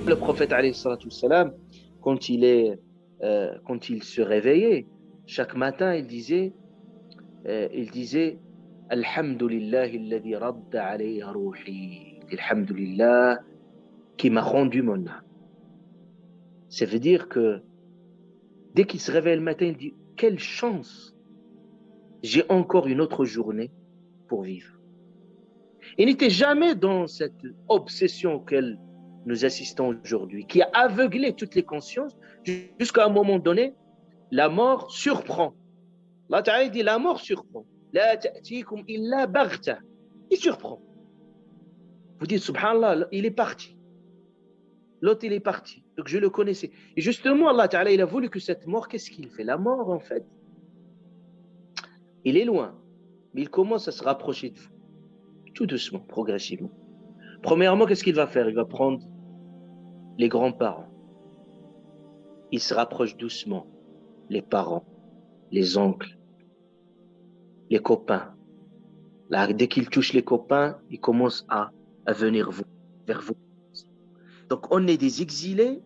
Le prophète, alayhi salatu wassalam, quand il se réveillait, chaque matin, il disait Alhamdulillah alladhi radda alayya ruhi. Alhamdulillah qui m'a rendu mon âme. Ça veut dire que dès qu'il se réveille le matin, il dit quelle chance, j'ai encore une autre journée pour vivre. Il n'était jamais dans cette obsession auquel nous assistons aujourd'hui, qui a aveuglé toutes les consciences, jusqu'à un moment donné, la mort surprend. Allah Ta'ala dit la mort surprend. La ta'tikum illa baghta. Il surprend. Vous dites subhanallah, il est parti. L'autre, il est parti. Donc je le connaissais. Et justement, Allah Ta'ala, il a voulu que cette mort, qu'est-ce qu'il fait? La mort, en fait, il est loin, mais il commence à se rapprocher de vous. Tout doucement, progressivement. Premièrement, qu'est-ce qu'il va faire? Il va prendre les grands-parents. Il se rapproche doucement. Les parents, les oncles, les copains. Là, dès qu'il touche les copains, il commence à venir vers vous. Donc, on est des exilés,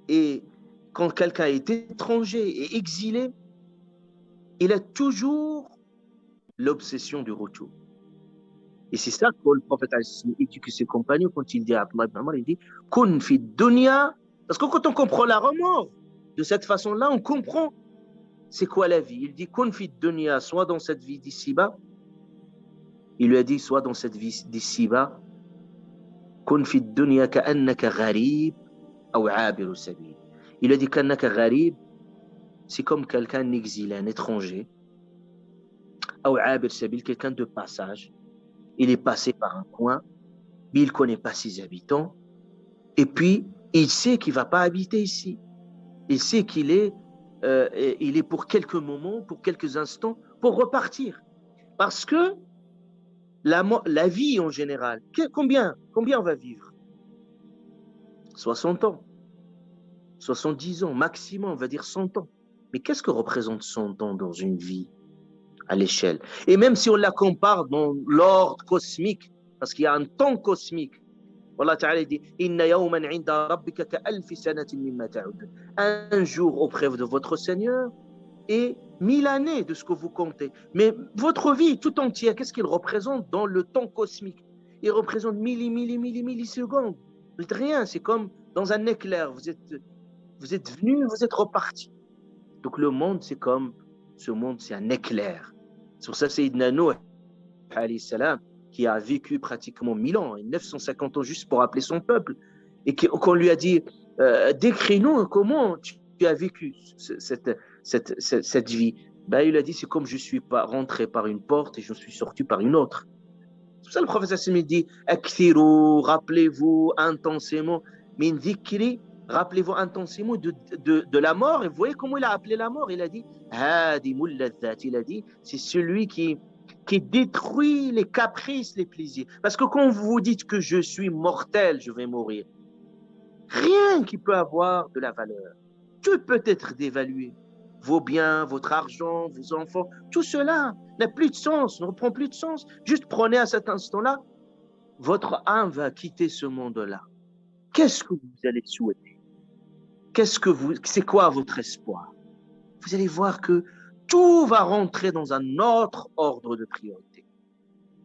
et quand quelqu'un est étranger et exilé, il a toujours l'obsession du retour. Et c'est ça que le prophète a éduqué ses compagnons quand il dit à Abdullah ibn Omar, il dit « Kun fi dunya ». Parce que quand on comprend la remords de cette façon-là, on comprend c'est quoi la vie. Il dit « Kun fi dunya », soit dans cette vie d'ici-bas, il lui a dit soit dans cette vie d'ici-bas, « Kun fi dunya ka'annaka gharib ou abiru sabil ». Il a dit « Ka'annaka gharib », c'est comme quelqu'un exilé, un étranger, ou abir sabil, quelqu'un de passage. Il est passé par un coin, mais il ne connaît pas ses habitants. Et puis, il sait qu'il ne va pas habiter ici. Il sait qu'il est pour quelques moments, pour quelques instants, pour repartir. Parce que la vie en général, combien on va vivre? 60 ans, 70 ans, maximum, on va dire 100 ans. Mais qu'est-ce que représente 100 ans dans une vie à l'échelle? Et même si on la compare dans l'ordre cosmique, parce qu'il y a un temps cosmique, Allah Ta'ala dit Inna yawman 'inda rabbika ka'alfi sanatin mimma ta'udun. Un jour auprès de votre Seigneur et 1000 années de ce que vous comptez. Mais votre vie tout entière, qu'est-ce qu'il représente dans le temps cosmique? Il représente millisecondes. Vous n'êtes rien, c'est comme dans un éclair. Vous êtes venu, vous êtes reparti. Donc le monde, ce monde, c'est un éclair. Sur ça, Sayyidina Nuh, alayhi salam, qui a vécu pratiquement 1000 ans, 950 ans juste pour appeler son peuple, et qu'on lui a dit décris-nous comment tu as vécu cette vie. Ben, il a dit c'est comme je suis pas rentré par une porte et je suis sorti par une autre. C'est pour ça le prophète Hassim dit Akthiru, rappelez-vous intensément, min dhikri, rappelez-vous intensément de la mort. Et vous voyez comment il a appelé la mort? Il a dit Hadimul ladhat, il a dit c'est celui qui détruit les caprices, les plaisirs. Parce que quand vous vous dites que je suis mortel, je vais mourir, rien qui peut avoir de la valeur. Tout peut être dévalué. Vos biens, votre argent, vos enfants, tout cela n'a plus de sens, ne reprend plus de sens. Juste prenez à cet instant-là, votre âme va quitter ce monde-là. Qu'est-ce que vous allez souhaiter? C'est quoi votre espoir? Vous allez voir que tout va rentrer dans un autre ordre de priorité.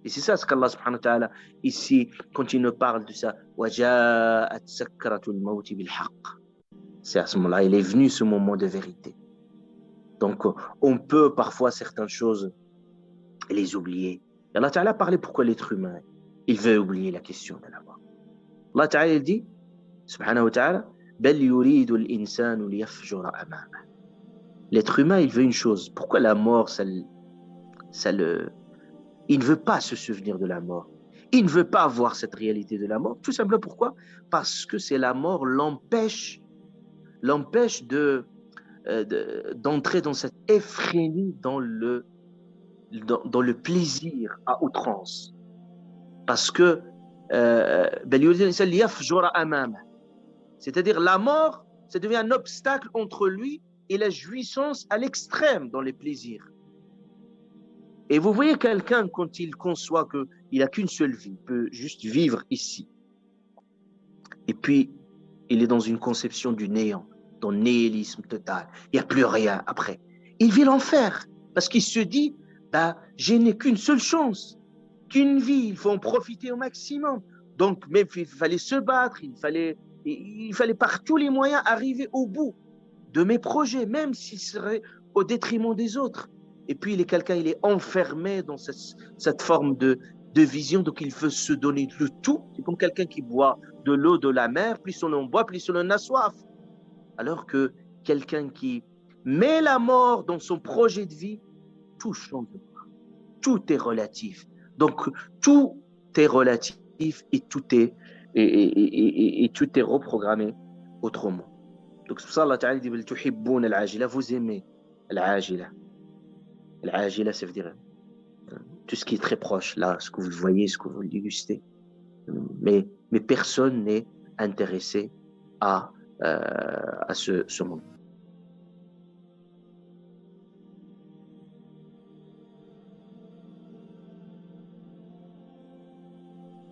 Et c'est ça ce qu'Allah subhanahu wa ta'ala, ici, quand il nous parle de ça, وَجَاءَتْ سَكْرَةُ الْمَوْتِ بِالْحَقِّ. C'est à ce moment-là, il est venu ce moment de vérité. Donc, on peut parfois certaines choses les oublier. Et Allah Ta'ala parlait pourquoi l'être humain, il veut oublier la question de la mort. Allah Ta'ala, il dit, subhanahu wa ta'ala, بَلْ يُرِيدُ الْإِنسَانُ لِيَفْجُرَ أَمَامَهُ. L'être humain, il veut une chose. Pourquoi la mort, il ne veut pas se souvenir de la mort. Il ne veut pas avoir cette réalité de la mort. Tout simplement pourquoi? Parce que c'est la mort l'empêche d'entrer dans cette effrénie, dans le plaisir à outrance. Parce que c'est-à-dire la mort, ça devient un obstacle entre lui et la jouissance à l'extrême dans les plaisirs. Et vous voyez quelqu'un, quand il conçoit qu'il n'a qu'une seule vie, il peut juste vivre ici. Et puis, Il est dans une conception du néant, dans le nihilisme total. Il n'y a plus rien après. Il vit l'enfer parce qu'il se dit, bah, je n'ai qu'une seule chance, qu'une vie, il faut en profiter au maximum. Donc, même il fallait se battre, il fallait par tous les moyens arriver au bout de mes projets, même s'ils seraient au détriment des autres. Et puis, il est enfermé dans cette forme de vision, donc il veut se donner le tout. C'est comme quelqu'un qui boit de l'eau de la mer, plus on en boit, plus on en a soif. Alors que quelqu'un qui met la mort dans son projet de vie, tout change. Tout est relatif. Donc, tout est relatif et tout est reprogrammé autrement. Donc, c'est pour ça Allah Ta'ala dit vous aimez l'ajila. L'ajila, ça veut dire tout ce qui est très proche, là, ce que vous voyez, ce que vous dégustez. Mais personne n'est intéressé à ce monde.